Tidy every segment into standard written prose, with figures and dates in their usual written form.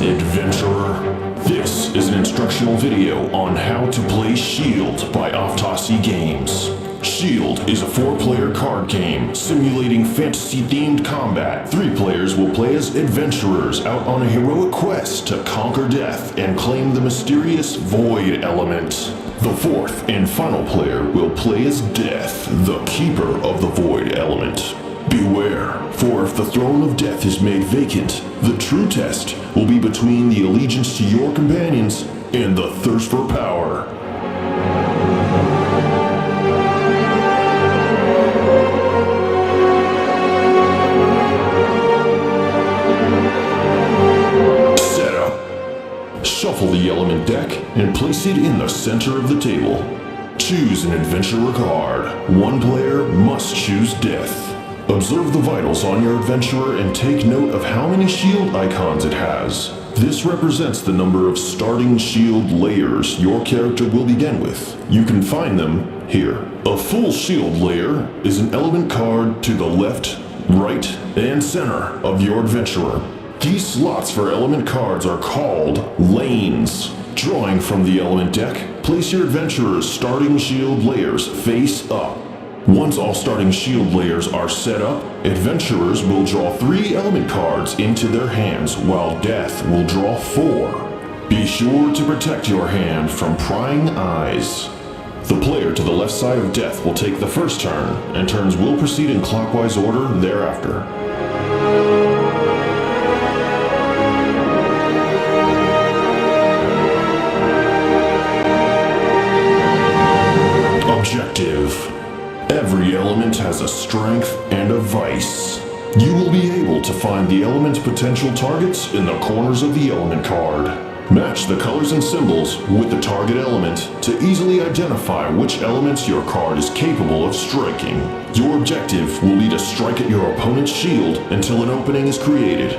adventurer. This is an instructional video on how to play Shield by Afatasi Games. Shield is a 4-player card game simulating fantasy-themed combat. 3 players will play as adventurers out on a heroic quest to conquer death and claim the mysterious Void element. The 4th and final player will play as Death, the keeper of the Void element. Beware, for if the throne of death is made vacant, the true test will be between the allegiance to your companions and the thirst for power. Setup. Shuffle the element deck and place it in the center of the table. Choose an adventurer card. 1 player must choose Death. Observe the vitals on your adventurer and take note of how many shield icons it has. This represents the number of starting shield layers your character will begin with. You can find them here. A full shield layer is an element card to the left, right, and center of your adventurer. These slots for element cards are called lanes. Drawing from the element deck, place your adventurer's starting shield layers face up. Once all starting shield layers are set up, adventurers will draw 3 element cards into their hands, while Death will draw 4. Be sure to protect your hand from prying eyes. The player to the left side of Death will take the first turn, and turns will proceed in clockwise order thereafter. Objective. Every element has a strength and a vice. You will be able to find the element's potential targets in the corners of the element card. Match the colors and symbols with the target element to easily identify which elements your card is capable of striking. Your objective will be to strike at your opponent's shield until an opening is created.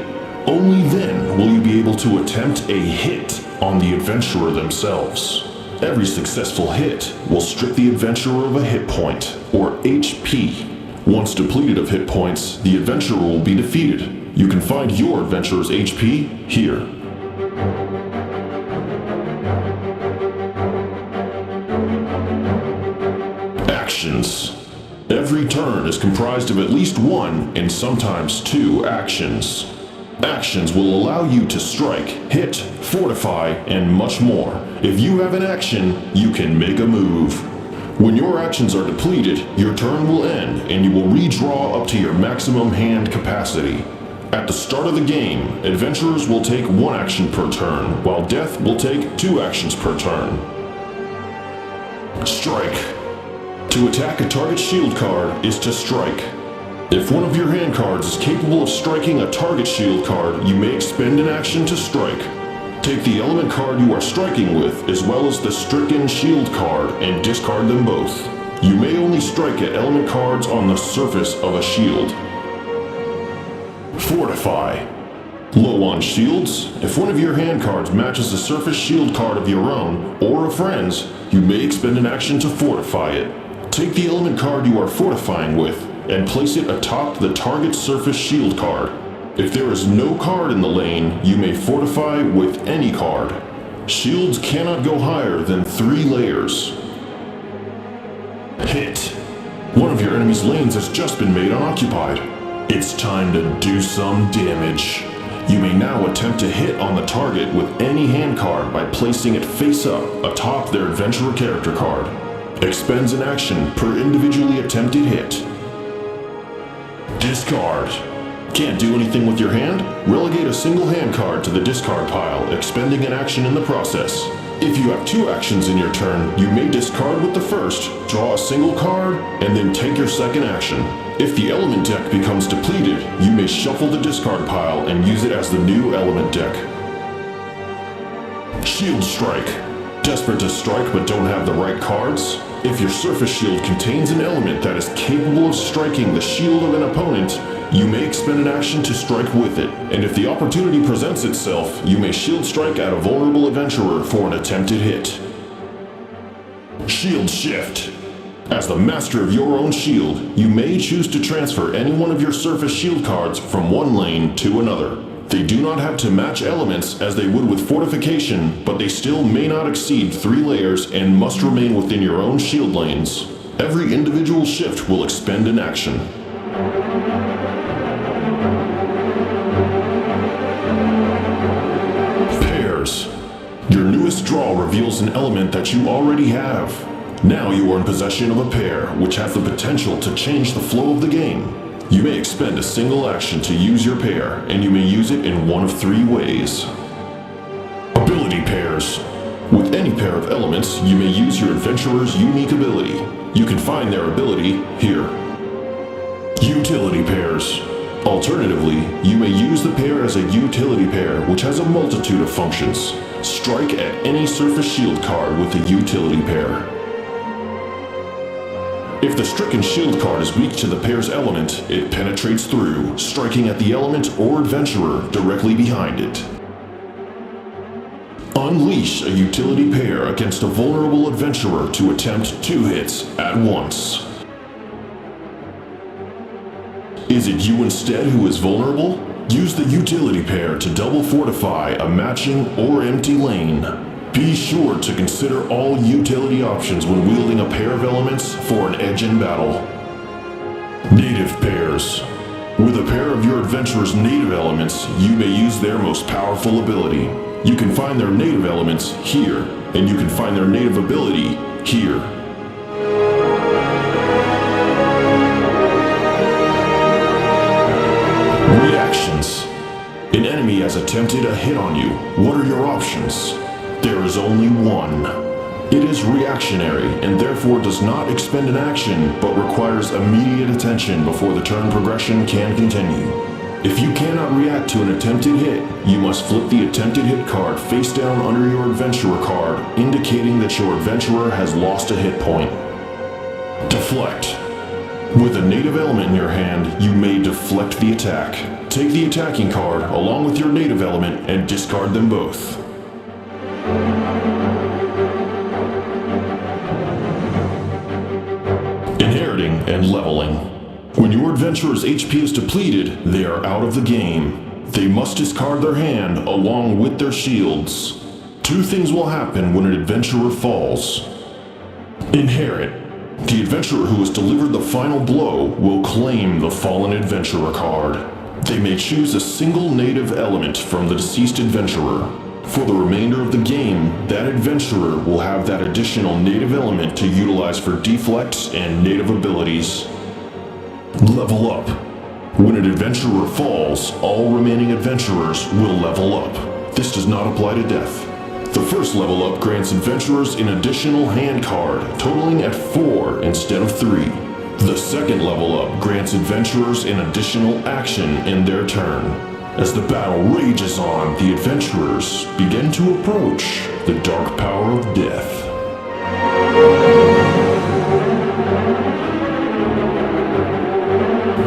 Only then will you be able to attempt a hit on the adventurer themselves. Every successful hit will strip the adventurer of a hit point, or HP. Once depleted of hit points, the adventurer will be defeated. You can find your adventurer's HP here. Actions. Every turn is comprised of at least 1 and sometimes 2 actions. Actions will allow you to strike, hit, fortify, and much more. If you have an action, you can make a move. When your actions are depleted, your turn will end and you will redraw up to your maximum hand capacity. At the start of the game, adventurers will take 1 action per turn, while Death will take 2 actions per turn. Strike. To attack a target shield card is to strike. If one of your hand cards is capable of striking a target shield card, you may expend an action to strike. Take the element card you are striking with, as well as the stricken shield card, and discard them both. You may only strike at element cards on the surface of a shield. Fortify. Low on shields, if one of your hand cards matches a surface shield card of your own, or a friend's, you may expend an action to fortify it. Take the element card you are fortifying with, and place it atop the target surface shield card. If there is no card in the lane, you may fortify with any card. Shields cannot go higher than 3 layers. Hit. One of your enemy's lanes has just been made unoccupied. It's time to do some damage. You may now attempt to hit on the target with any hand card by placing it face up atop their adventurer character card. Expends an action per individually attempted hit. Discard. Can't do anything with your hand? Relegate a single hand card to the discard pile, expending an action in the process. If you have 2 actions in your turn, you may discard with the first, draw a single card, and then take your second action. If the element deck becomes depleted, you may shuffle the discard pile and use it as the new element deck. Shield Strike. Desperate to strike but don't have the right cards? If your surface shield contains an element that is capable of striking the shield of an opponent, you may expend an action to strike with it, and if the opportunity presents itself, you may shield strike at a vulnerable adventurer for an attempted hit. Shield Shift. As the master of your own shield, you may choose to transfer any one of your surface shield cards from one lane to another. They do not have to match elements as they would with fortification, but they still may not exceed 3 layers and must remain within your own shield lanes. Every individual shift will expend an action. Pairs. Your newest draw reveals an element that you already have. Now you are in possession of a pair, which have the potential to change the flow of the game. You may expend a single action to use your pair, and you may use it in one of 3 ways. Ability pairs. With any pair of elements, you may use your adventurer's unique ability. You can find their ability here. Utility pairs. Alternatively, you may use the pair as a utility pair, which has a multitude of functions. Strike at any surface shield card with a utility pair. If the stricken shield card is weak to the pair's element, it penetrates through, striking at the element or adventurer directly behind it. Unleash a utility pair against a vulnerable adventurer to attempt 2 hits at once. Is it you instead who is vulnerable? Use the utility pair to double fortify a matching or empty lane. Be sure to consider all utility options when wielding a pair of elements for an edge in battle. Native pairs. With a pair of your adventurer's native elements, you may use their most powerful ability. You can find their native elements here, and you can find their native ability here. Reactions. An enemy has attempted a hit on you. What are your options? There is only one. It is reactionary and therefore does not expend an action but requires immediate attention before the turn progression can continue. If you cannot react to an attempted hit, you must flip the attempted hit card face down under your adventurer card, indicating that your adventurer has lost a hit point. Deflect. With a native element in your hand, you may deflect the attack. Take the attacking card along with your native element and discard them both. Inheriting and leveling. When your adventurer's HP is depleted, they are out of the game. They must discard their hand along with their shields. 2 things will happen when an adventurer falls. Inherit. The adventurer who has delivered the final blow will claim the fallen adventurer card. They may choose a single native element from the deceased adventurer. For the remainder of the game, that adventurer will have that additional native element to utilize for deflects and native abilities. Level up. When an adventurer falls, all remaining adventurers will level up. This does not apply to death. The first level up grants adventurers an additional hand card, totaling at 4 instead of 3. The second level up grants adventurers an additional action in their turn. As the battle rages on, the adventurers begin to approach the dark power of death.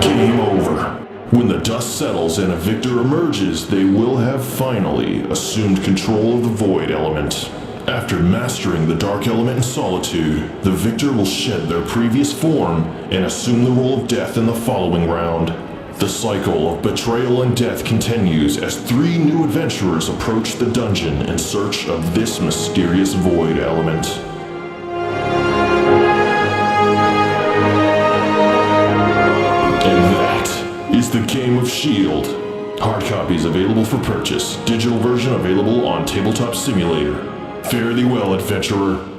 Game over. When the dust settles and a victor emerges, they will have finally assumed control of the void element. After mastering the dark element in solitude, the victor will shed their previous form and assume the role of death in the following round. The cycle of betrayal and death continues as 3 new adventurers approach the dungeon in search of this mysterious void element. And that is the game of S.H.I.E.L.D. Hard copies available for purchase. Digital version available on Tabletop Simulator. Fare thee well, adventurer.